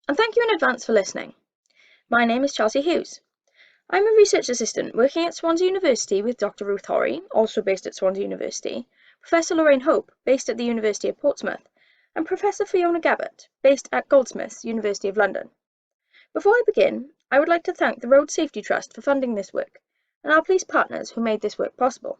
and thank you in advance for listening. My name is Chelsea Hughes. I'm a research assistant working at Swansea University with Dr. Ruth Horry, also based at Swansea University, Professor Lorraine Hope, based at the University of Portsmouth, and Professor Fiona Gabbett, based at Goldsmiths, University of London. Before I begin, I would like to thank the Road Safety Trust for funding this work, and our police partners who made this work possible.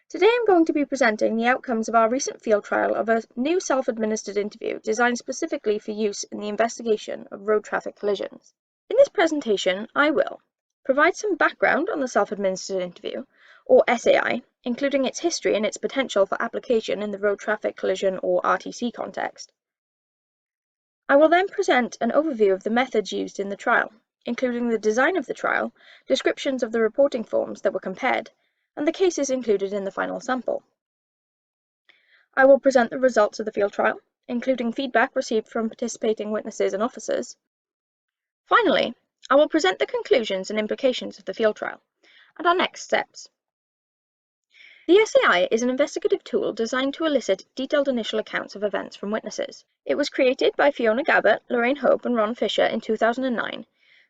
Today I'm going to be presenting the outcomes of our recent field trial of a new self-administered interview designed specifically for use in the investigation of road traffic collisions. In this presentation, I will provide some background on the self-administered interview, or SAI, including its history and its potential for application in the road traffic collision or RTC context. I will then present an overview of the methods used in the trial, including the design of the trial, descriptions of the reporting forms that were compared, and the cases included in the final sample. I will present the results of the field trial, including feedback received from participating witnesses and officers. Finally, I will present the conclusions and implications of the field trial, and our next steps. The SAI is an investigative tool designed to elicit detailed initial accounts of events from witnesses. It was created by Fiona Gabbett, Lorraine Hope, and Ron Fisher in 2009,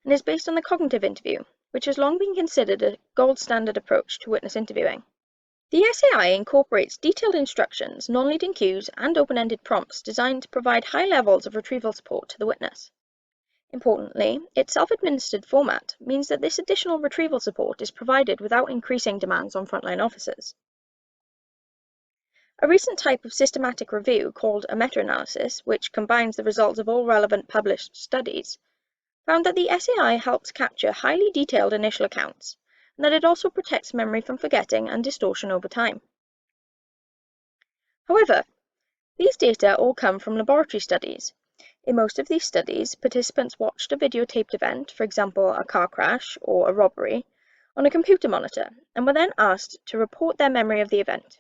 and is based on the cognitive interview, which has long been considered a gold standard approach to witness interviewing. The SAI incorporates detailed instructions, non-leading cues, and open-ended prompts designed to provide high levels of retrieval support to the witness. Importantly, its self-administered format means that this additional retrieval support is provided without increasing demands on frontline officers. A recent type of systematic review called a meta-analysis, which combines the results of all relevant published studies, found that the SAI helps capture highly detailed initial accounts, and that it also protects memory from forgetting and distortion over time. However, these data all come from laboratory studies. In most of these studies, participants watched a videotaped event, for example a car crash or a robbery, on a computer monitor, and were then asked to report their memory of the event.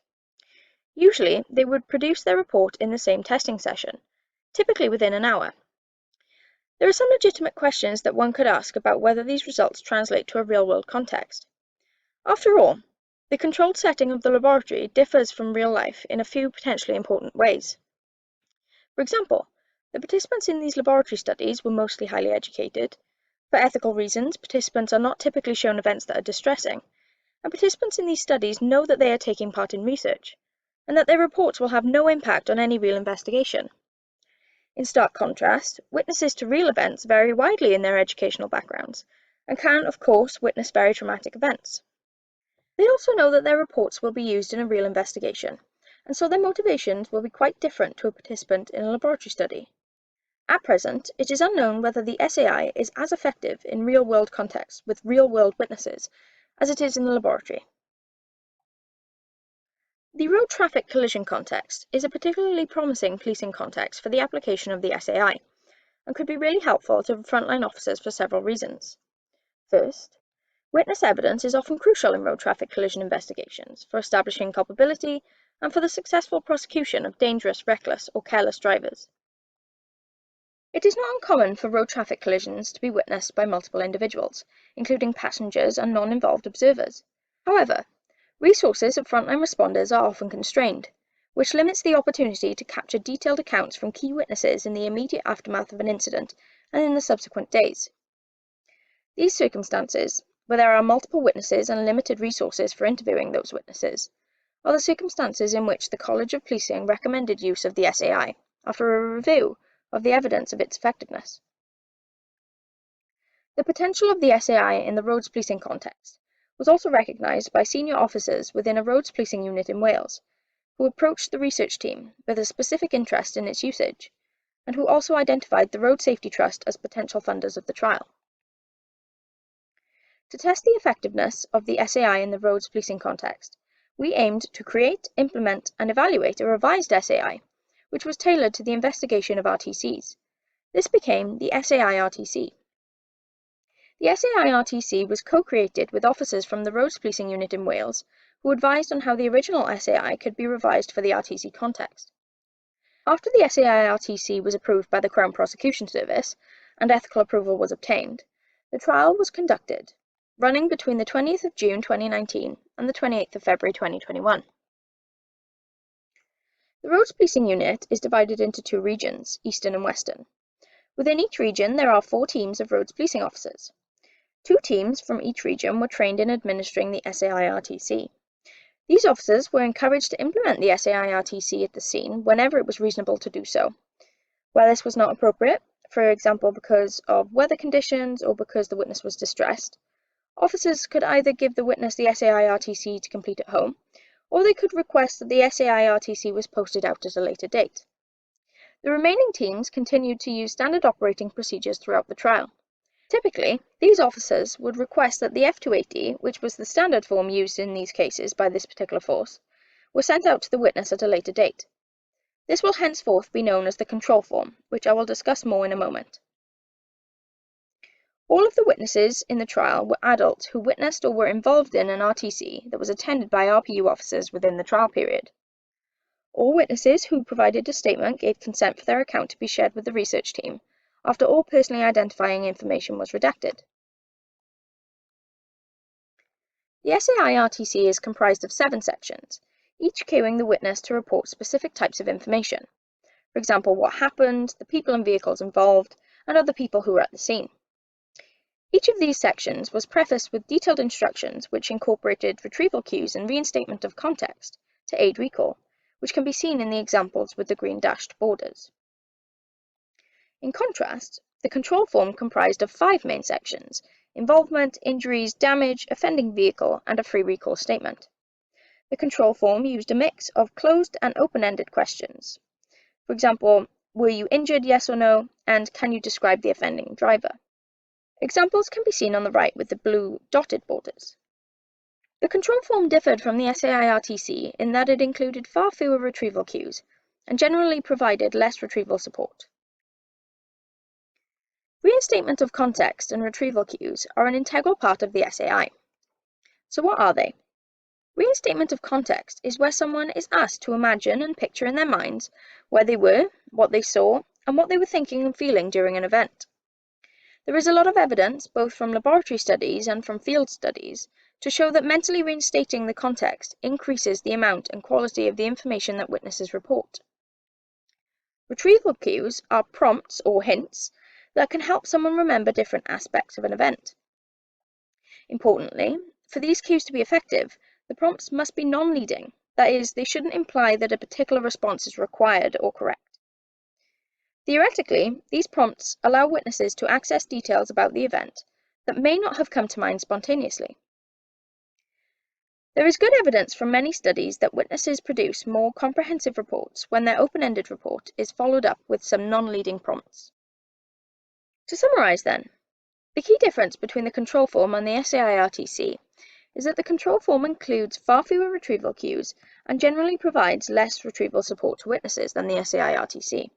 Usually, they would produce their report in the same testing session, typically within an hour. There are some legitimate questions that one could ask about whether these results translate to a real-world context. After all, the controlled setting of the laboratory differs from real life in a few potentially important ways. For example, the participants in these laboratory studies were mostly highly educated. For ethical reasons, participants are not typically shown events that are distressing, and participants in these studies know that they are taking part in research, and that their reports will have no impact on any real investigation. In stark contrast, witnesses to real events vary widely in their educational backgrounds, and can, of course, witness very traumatic events. They also know that their reports will be used in a real investigation, and so their motivations will be quite different to a participant in a laboratory study. At present, it is unknown whether the SAI is as effective in real-world contexts with real-world witnesses as it is in the laboratory. The road traffic collision context is a particularly promising policing context for the application of the SAI, and could be really helpful to frontline officers for several reasons. First, witness evidence is often crucial in road traffic collision investigations for establishing culpability and for the successful prosecution of dangerous, reckless, or careless drivers. It is not uncommon for road traffic collisions to be witnessed by multiple individuals, including passengers and non-involved observers. However, resources of frontline responders are often constrained, which limits the opportunity to capture detailed accounts from key witnesses in the immediate aftermath of an incident and in the subsequent days. These circumstances, where there are multiple witnesses and limited resources for interviewing those witnesses, are the circumstances in which the College of Policing recommended use of the SAI after a review of the evidence of its effectiveness. The potential of the SAI in the roads policing context was also recognised by senior officers within a roads policing unit in Wales, who approached the research team with a specific interest in its usage, and who also identified the Road Safety Trust as potential funders of the trial. To test the effectiveness of the SAI in the roads policing context, we aimed to create, implement, and evaluate a revised SAI, which was tailored to the investigation of RTCs. This became the SAI RTC. The SAI RTC was co-created with officers from the Roads Policing Unit in Wales, who advised on how the original SAI could be revised for the RTC context. After the SAI RTC was approved by the Crown Prosecution Service, and ethical approval was obtained, the trial was conducted, running between the 20th of June 2019 and the 28th of February 2021. The Roads Policing Unit is divided into two regions, Eastern and Western. Within each region, there are 4 teams of roads policing officers. 2 teams from each region were trained in administering the SAI-RTC. These officers were encouraged to implement the SAI-RTC at the scene whenever it was reasonable to do so. Where this was not appropriate, for example because of weather conditions or because the witness was distressed, officers could either give the witness the SAI-RTC to complete at home, or they could request that the SAI-RTC was posted out at a later date. The remaining teams continued to use standard operating procedures throughout the trial. Typically, these officers would request that the F280, which was the standard form used in these cases by this particular force, was sent out to the witness at a later date. This will henceforth be known as the control form, which I will discuss more in a moment. All of the witnesses in the trial were adults who witnessed or were involved in an RTC that was attended by RPU officers within the trial period. All witnesses who provided a statement gave consent for their account to be shared with the research team, after all personally identifying information was redacted. The SAI-RTC is comprised of 7 sections, each cueing the witness to report specific types of information. For example, what happened, the people and vehicles involved, and other people who were at the scene. Each of these sections was prefaced with detailed instructions which incorporated retrieval cues and reinstatement of context to aid recall, which can be seen in the examples with the green dashed borders. In contrast, the control form comprised of 5 main sections: involvement, injuries, damage, offending vehicle, and a free recall statement. The control form used a mix of closed and open-ended questions. For example, were you injured, yes or no, and can you describe the offending driver? Examples can be seen on the right with the blue dotted borders. The control form differed from the SAI-RTC in that it included far fewer retrieval cues and generally provided less retrieval support. Reinstatement of context and retrieval cues are an integral part of the SAI. So what are they? Reinstatement of context is where someone is asked to imagine and picture in their minds where they were, what they saw, and what they were thinking and feeling during an event. There is a lot of evidence, both from laboratory studies and from field studies, to show that mentally reinstating the context increases the amount and quality of the information that witnesses report. Retrieval cues are prompts or hints that can help someone remember different aspects of an event. Importantly, for these cues to be effective, the prompts must be non-leading, that is, they shouldn't imply that a particular response is required or correct. Theoretically, these prompts allow witnesses to access details about the event that may not have come to mind spontaneously. There is good evidence from many studies that witnesses produce more comprehensive reports when their open-ended report is followed up with some non-leading prompts. To summarize then, the key difference between the control form and the SAI-RTC is that the control form includes far fewer retrieval cues and generally provides less retrieval support to witnesses than the SAI-RTC.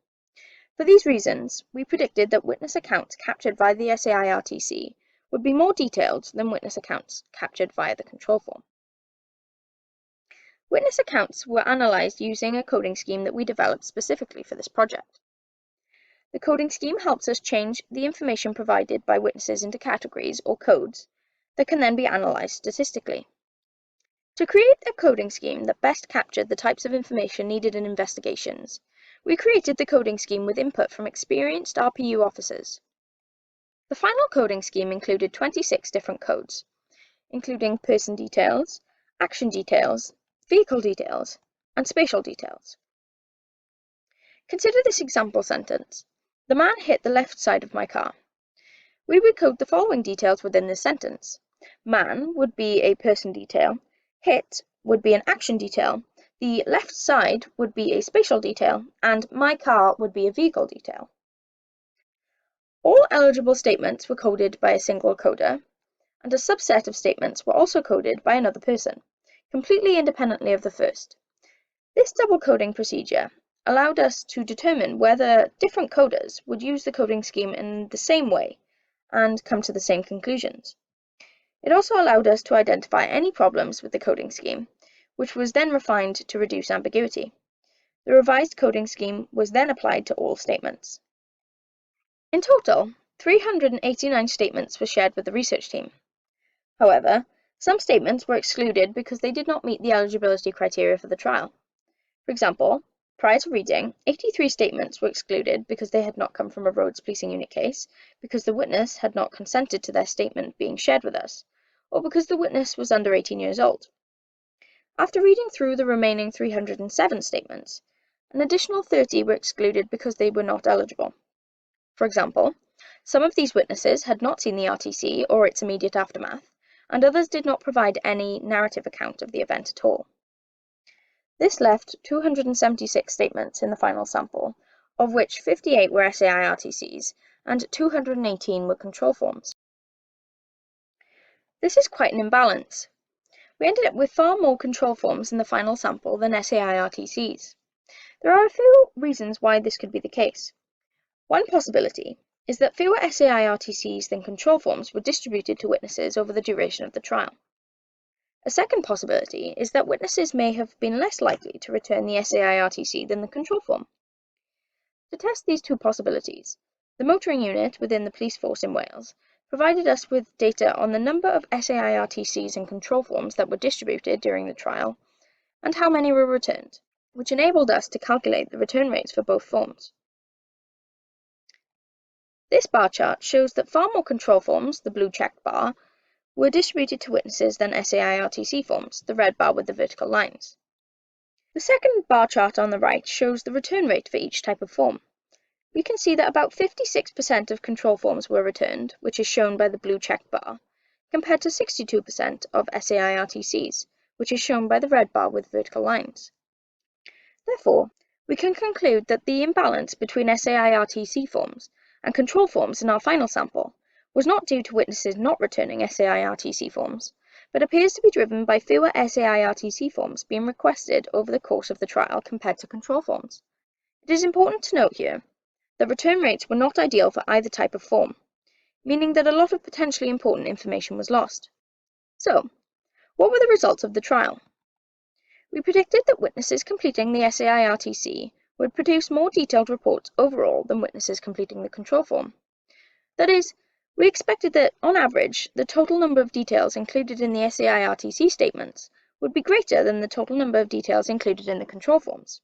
For these reasons, we predicted that witness accounts captured via the SAI-RTC would be more detailed than witness accounts captured via the control form. Witness accounts were analysed using a coding scheme that we developed specifically for this project. The coding scheme helps us change the information provided by witnesses into categories or codes that can then be analysed statistically. To create a coding scheme that best captured the types of information needed in investigations, we created the coding scheme with input from experienced RPU officers. The final coding scheme included 26 different codes, including person details, action details, vehicle details, and spatial details. Consider this example sentence: the man hit the left side of my car. We would code the following details within this sentence. Man would be a person detail, hit would be an action detail, the left side would be a spatial detail, and my car would be a vehicle detail. All eligible statements were coded by a single coder, and a subset of statements were also coded by another person, completely independently of the first. This double coding procedure allowed us to determine whether different coders would use the coding scheme in the same way and come to the same conclusions. It also allowed us to identify any problems with the coding scheme, which was then refined to reduce ambiguity. The revised coding scheme was then applied to all statements. In total, 389 statements were shared with the research team. However, some statements were excluded because they did not meet the eligibility criteria for the trial. For example, Prior to reading, 83 statements were excluded because they had not come from a Roads Policing Unit case, because the witness had not consented to their statement being shared with us, or because the witness was under 18 years old. After reading through the remaining 307 statements, an additional 30 were excluded because they were not eligible. For example, some of these witnesses had not seen the RTC or its immediate aftermath, and others did not provide any narrative account of the event at all. This left 276 statements in the final sample, of which 58 were SAI RTCs and 218 were control forms. This is quite an imbalance. We ended up with far more control forms in the final sample than SAI RTCs. There are a few reasons why this could be the case. One possibility is that fewer SAI RTCs than control forms were distributed to witnesses over the duration of the trial. A second possibility is that witnesses may have been less likely to return the SAI RTC than the control form. To test these two possibilities, the motoring unit within the police force in Wales provided us with data on the number of SAI RTCs and control forms that were distributed during the trial and how many were returned, which enabled us to calculate the return rates for both forms. This bar chart shows that far more control forms, the blue checked bar, were distributed to witnesses than SAI RTC forms, the red bar with the vertical lines. The second bar chart on the right shows the return rate for each type of form. We can see that about 56% of control forms were returned, which is shown by the blue checked bar, compared to 62% of SAI RTCs, which is shown by the red bar with vertical lines. Therefore, we can conclude that the imbalance between SAI RTC forms and control forms in our final sample was not due to witnesses not returning SAI RTC forms, but appears to be driven by fewer SAI RTC forms being requested over the course of the trial compared to control forms. It is important to note here that return rates were not ideal for either type of form, meaning that a lot of potentially important information was lost. So, what were the results of the trial? We predicted that witnesses completing the SAI RTC would produce more detailed reports overall than witnesses completing the control form. That is, we expected that, on average, the total number of details included in the SAI RTC statements would be greater than the total number of details included in the control forms.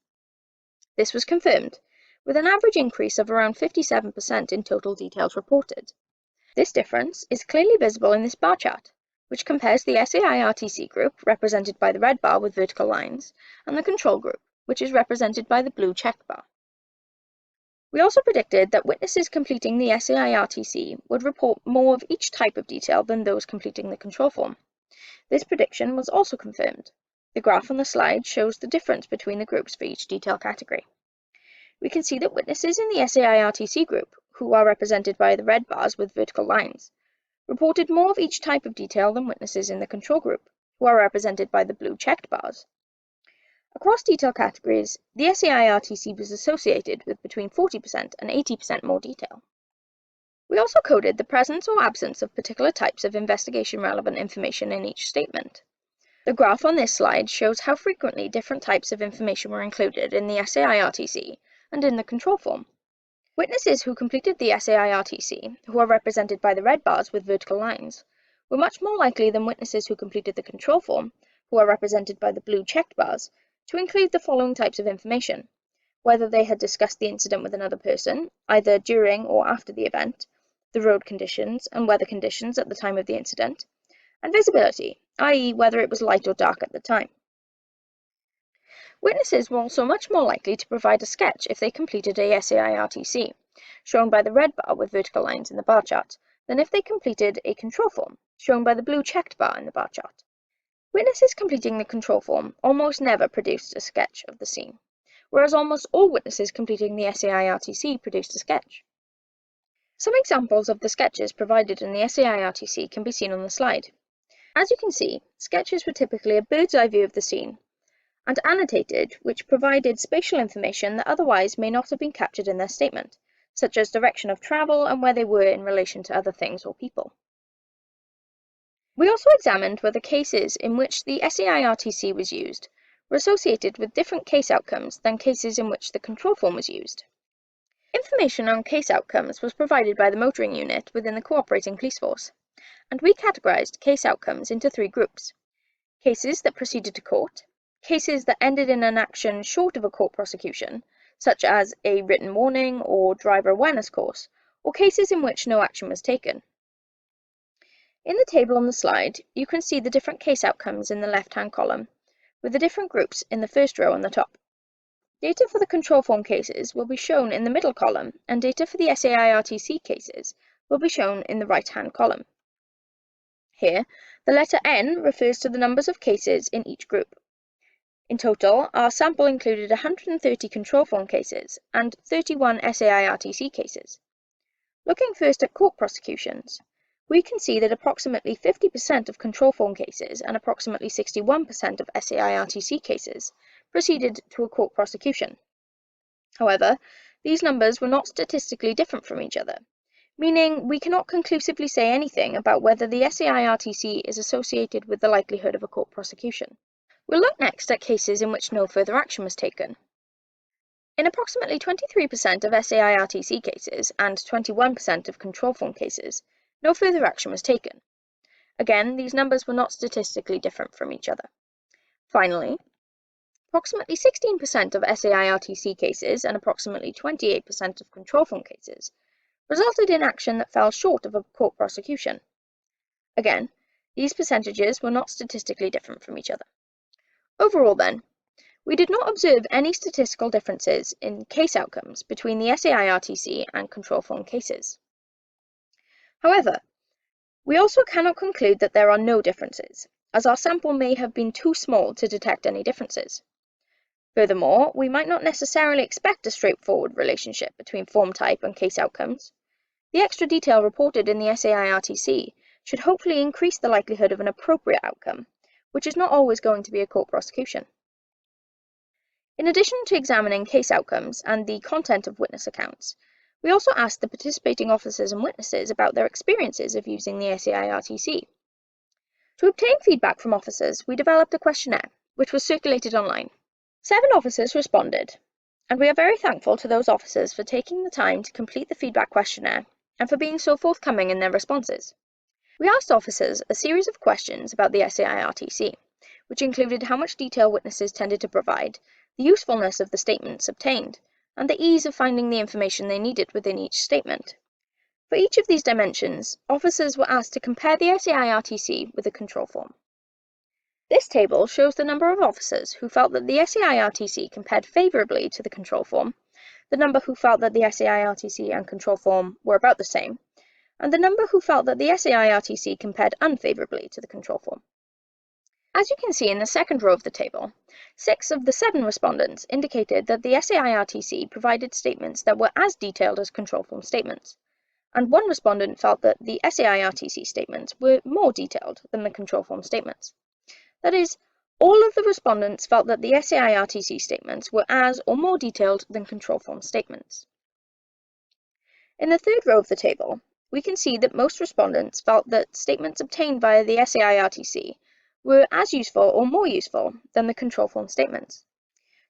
This was confirmed, with an average increase of around 57% in total details reported. This difference is clearly visible in this bar chart, which compares the SAI RTC group, represented by the red bar with vertical lines, and the control group, which is represented by the blue checked bar. We also predicted that witnesses completing the SAI RTC would report more of each type of detail than those completing the control form. This prediction was also confirmed. The graph on the slide shows the difference between the groups for each detail category. We can see that witnesses in the SAI RTC group, who are represented by the red bars with vertical lines, reported more of each type of detail than witnesses in the control group, who are represented by the blue checked bars. Across detail categories, the SAI RTC was associated with between 40% and 80% more detail. We also coded the presence or absence of particular types of investigation-relevant information in each statement. The graph on this slide shows how frequently different types of information were included in the SAI RTC and in the control form. Witnesses who completed the SAI RTC, who are represented by the red bars with vertical lines, were much more likely than witnesses who completed the control form, who are represented by the blue checked bars, to include the following types of information: whether they had discussed the incident with another person, either during or after the event, the road conditions and weather conditions at the time of the incident, and visibility, i.e. whether it was light or dark at the time. Witnesses were also much more likely to provide a sketch if they completed a SAI RTC, shown by the red bar with vertical lines in the bar chart, than if they completed a control form, shown by the blue checked bar in the bar chart. Witnesses completing the control form almost never produced a sketch of the scene, whereas almost all witnesses completing the SAI RTC produced a sketch. Some examples of the sketches provided in the SAI RTC can be seen on the slide. As you can see, sketches were typically a bird's eye view of the scene, and annotated, which provided spatial information that otherwise may not have been captured in their statement, such as direction of travel and where they were in relation to other things or people. We also examined whether cases in which the SAI RTC was used were associated with different case outcomes than cases in which the control form was used. Information on case outcomes was provided by the motoring unit within the cooperating police force, and we categorised case outcomes into three groups: cases that proceeded to court, cases that ended in an action short of a court prosecution, such as a written warning or driver awareness course, or cases in which no action was taken. In the table on the slide, you can see the different case outcomes in the left-hand column, with the different groups in the first row on the top. Data for the control form cases will be shown in the middle column, and data for the SAI-RTC cases will be shown in the right-hand column. Here, the letter N refers to the numbers of cases in each group. In total, our sample included 130 control form cases and 31 SAI-RTC cases. Looking first at court prosecutions, we can see that approximately 50% of control form cases and approximately 61% of SAI-RTC cases proceeded to a court prosecution. However, these numbers were not statistically different from each other, meaning we cannot conclusively say anything about whether the SAI-RTC is associated with the likelihood of a court prosecution. We'll look next at cases in which no further action was taken. In approximately 23% of SAI-RTC cases and 21% of control form cases, no further action was taken. Again, these numbers were not statistically different from each other. Finally, approximately 16% of SAI-RTC cases and approximately 28% of control form cases resulted in action that fell short of a court prosecution. Again, these percentages were not statistically different from each other. Overall then, we did not observe any statistical differences in case outcomes between the SAI-RTC and control form cases. However, we also cannot conclude that there are no differences, as our sample may have been too small to detect any differences. Furthermore, we might not necessarily expect a straightforward relationship between form type and case outcomes. The extra detail reported in the SAI-RTC should hopefully increase the likelihood of an appropriate outcome, which is not always going to be a court prosecution. In addition to examining case outcomes and the content of witness accounts, we also asked the participating officers and witnesses about their experiences of using the SAI-RTC. To obtain feedback from officers, we developed a questionnaire, which was circulated online. 7 officers responded, and we are very thankful to those officers for taking the time to complete the feedback questionnaire and for being so forthcoming in their responses. We asked officers a series of questions about the SAI-RTC, which included how much detail witnesses tended to provide, the usefulness of the statements obtained, and the ease of finding the information they needed within each statement. For each of these dimensions, officers were asked to compare the SAI-RTC with a control form. This table shows the number of officers who felt that the SAI-RTC compared favourably to the control form, the number who felt that the SAI-RTC and control form were about the same, and the number who felt that the SAI-RTC compared unfavourably to the control form. As you can see in the second row of the table, 6 of the 7 respondents indicated that the SAI-RTC provided statements that were as detailed as control form statements, and 1 respondent felt that the SAI-RTC statements were more detailed than the control form statements. That is, all of the respondents felt that the SAI-RTC statements were as or more detailed than control form statements. In the third row of the table, we can see that most respondents felt that statements obtained via the SAI-RTC were as useful or more useful than the control form statements.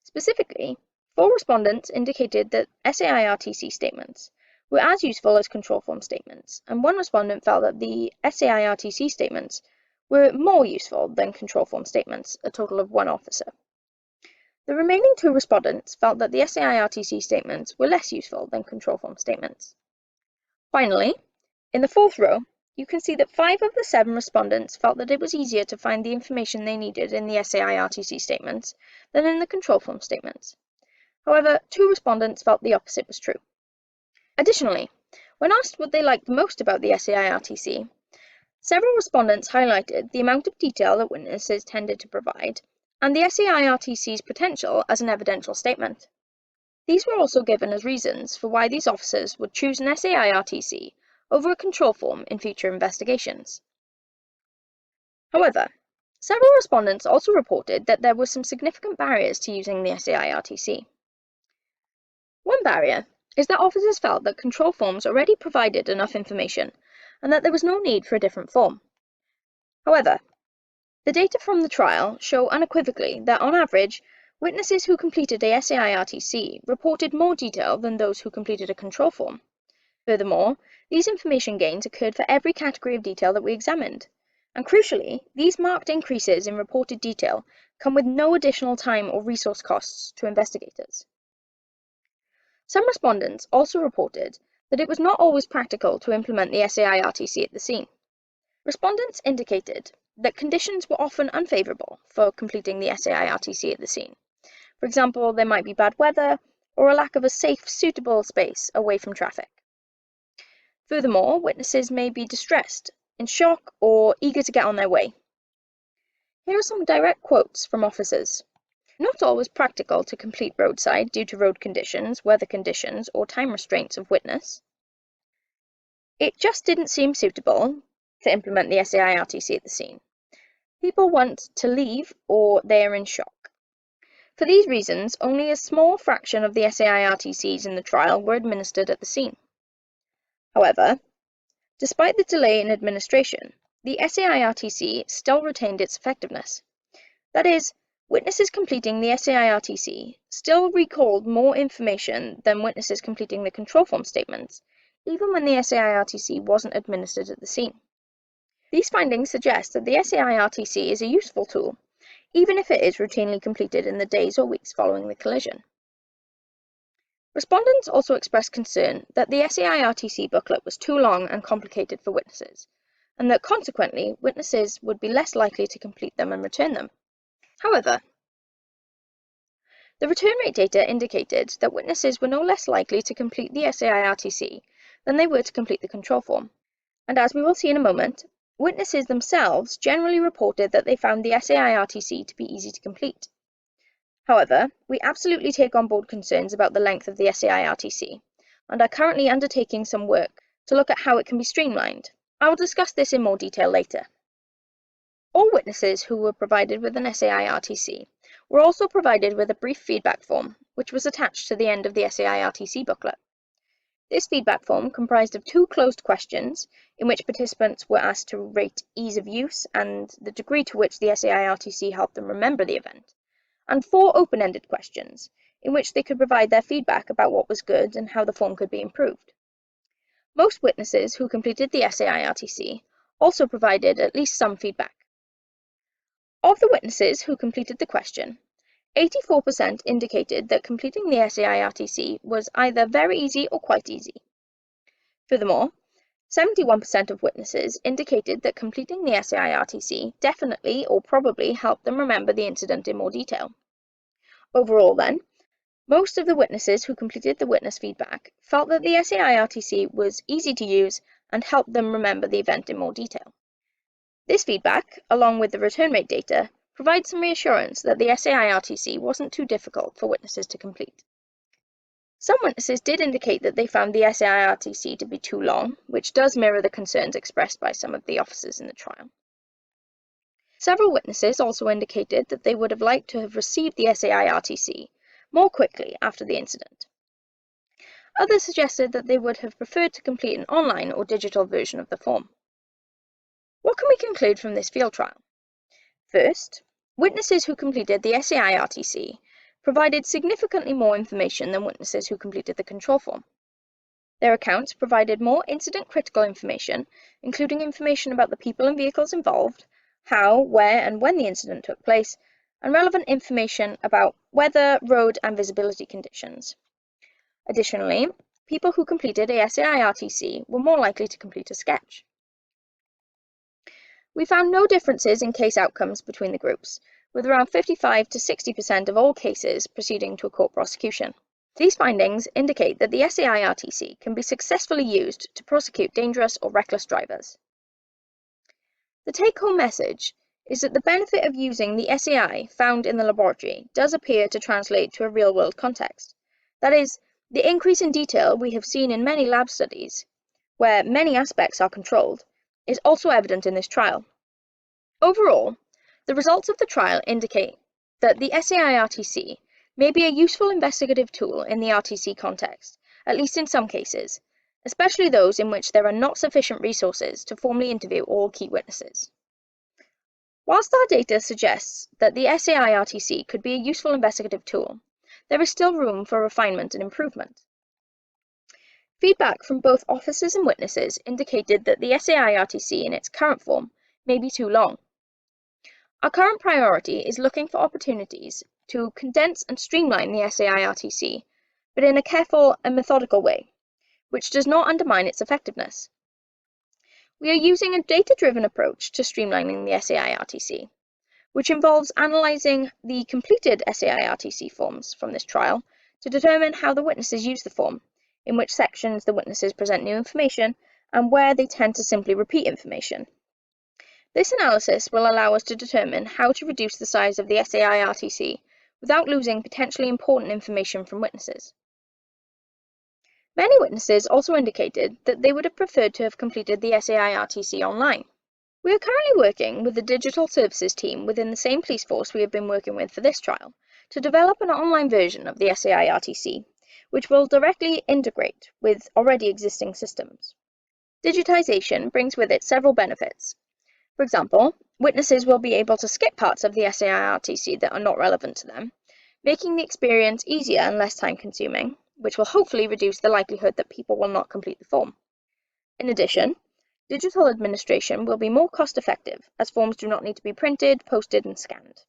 Specifically, 4 respondents indicated that SAI-RTC statements were as useful as control form statements, and 1 respondent felt that the SAI-RTC statements were more useful than control form statements, a total of 1 officer. The remaining 2 respondents felt that the SAI-RTC statements were less useful than control form statements. Finally, in the fourth row, you can see that 5 of the 7 respondents felt that it was easier to find the information they needed in the SAI-RTC statements than in the control form statements. However, 2 respondents felt the opposite was true. Additionally, when asked what they liked most about the SAI-RTC, several respondents highlighted the amount of detail that witnesses tended to provide and the SAI-RTC's potential as an evidential statement. These were also given as reasons for why these officers would choose an SAI-RTC over a control form in future investigations. However, several respondents also reported that there were some significant barriers to using the SAI-RTC. One barrier is that officers felt that control forms already provided enough information and that there was no need for a different form. However, the data from the trial show unequivocally that on average, witnesses who completed a SAI-RTC reported more detail than those who completed a control form. Furthermore, these information gains occurred for every category of detail that we examined, and crucially, these marked increases in reported detail come with no additional time or resource costs to investigators. Some respondents also reported that it was not always practical to implement the SAI-RTC at the scene. Respondents indicated that conditions were often unfavourable for completing the SAI-RTC at the scene. For example, there might be bad weather or a lack of a safe, suitable space away from traffic. Furthermore, witnesses may be distressed, in shock, or eager to get on their way. Here are some direct quotes from officers. Not always practical to complete roadside due to road conditions, weather conditions, or time restraints of witness. It just didn't seem suitable to implement the SAI-RTC at the scene. People want to leave or they are in shock. For these reasons, only a small fraction of the SAI-RTCs in the trial were administered at the scene. However, despite the delay in administration, the SAI-RTC still retained its effectiveness. That is, witnesses completing the SAI-RTC still recalled more information than witnesses completing the control form statements, even when the SAI-RTC wasn't administered at the scene. These findings suggest that the SAI-RTC is a useful tool, even if it is routinely completed in the days or weeks following the collision. Respondents also expressed concern that the SAI-RTC booklet was too long and complicated for witnesses, and that consequently witnesses would be less likely to complete them and return them. However, the return rate data indicated that witnesses were no less likely to complete the SAI-RTC than they were to complete the control form, and as we will see in a moment, witnesses themselves generally reported that they found the SAI-RTC to be easy to complete. However, we absolutely take on board concerns about the length of the SAI-RTC, and are currently undertaking some work to look at how it can be streamlined. I will discuss this in more detail later. All witnesses who were provided with an SAI-RTC were also provided with a brief feedback form, which was attached to the end of the SAI-RTC booklet. This feedback form comprised of 2 closed questions, in which participants were asked to rate ease of use and the degree to which the SAI-RTC helped them remember the event, and 4 open-ended questions, in which they could provide their feedback about what was good and how the form could be improved. Most witnesses who completed the SAI-RTC also provided at least some feedback. Of the witnesses who completed the question, 84% indicated that completing the SAI-RTC was either very easy or quite easy. Furthermore, 71% of witnesses indicated that completing the SAI-RTC definitely or probably helped them remember the incident in more detail. Overall then, most of the witnesses who completed the witness feedback felt that the SAI-RTC was easy to use and helped them remember the event in more detail. This feedback, along with the return rate data, provides some reassurance that the SAI-RTC wasn't too difficult for witnesses to complete. Some witnesses did indicate that they found the SAI-RTC to be too long, which does mirror the concerns expressed by some of the officers in the trial. Several witnesses also indicated that they would have liked to have received the SAI-RTC more quickly after the incident. Others suggested that they would have preferred to complete an online or digital version of the form. What can we conclude from this field trial? First, witnesses who completed the SAI-RTC provided significantly more information than witnesses who completed the control form. Their accounts provided more incident-critical information, including information about the people and vehicles involved, how, where, and when the incident took place, and relevant information about weather, road, and visibility conditions. Additionally, people who completed a SAI-RTC were more likely to complete a sketch. We found no differences in case outcomes between the groups, with around 55 to 60% of all cases proceeding to a court prosecution. These findings indicate that the SAI-RTC can be successfully used to prosecute dangerous or reckless drivers. The take-home message is that the benefit of using the SAI found in the laboratory does appear to translate to a real-world context. That is, the increase in detail we have seen in many lab studies, where many aspects are controlled, is also evident in this trial. Overall, the results of the trial indicate that the SAI-RTC may be a useful investigative tool in the RTC context, at least in some cases, especially those in which there are not sufficient resources to formally interview all key witnesses. Whilst our data suggests that the SAI-RTC could be a useful investigative tool, there is still room for refinement and improvement. Feedback from both officers and witnesses indicated that the SAI-RTC in its current form may be too long. Our current priority is looking for opportunities to condense and streamline the SAI-RTC, but in a careful and methodical way, which does not undermine its effectiveness. We are using a data-driven approach to streamlining the SAI-RTC, which involves analysing the completed SAI-RTC forms from this trial to determine how the witnesses use the form, in which sections the witnesses present new information, and where they tend to simply repeat information. This analysis will allow us to determine how to reduce the size of the SAI-RTC without losing potentially important information from witnesses. Many witnesses also indicated that they would have preferred to have completed the SAI-RTC online. We are currently working with the digital services team within the same police force we have been working with for this trial to develop an online version of the SAI-RTC, which will directly integrate with already existing systems. Digitisation brings with it several benefits. For example, witnesses will be able to skip parts of the SAI-RTC that are not relevant to them, making the experience easier and less time-consuming, which will hopefully reduce the likelihood that people will not complete the form. In addition, digital administration will be more cost-effective, as forms do not need to be printed, posted, and scanned.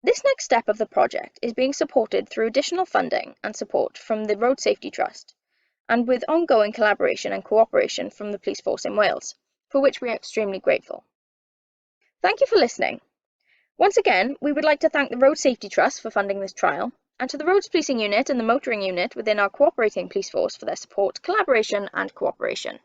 This next step of the project is being supported through additional funding and support from the Road Safety Trust, and with ongoing collaboration and cooperation from the police force in Wales, for which we are extremely grateful. Thank you for listening. Once again, we would like to thank the Road Safety Trust for funding this trial, and to the Roads Policing Unit and the Motoring Unit within our cooperating police force for their support, collaboration and cooperation.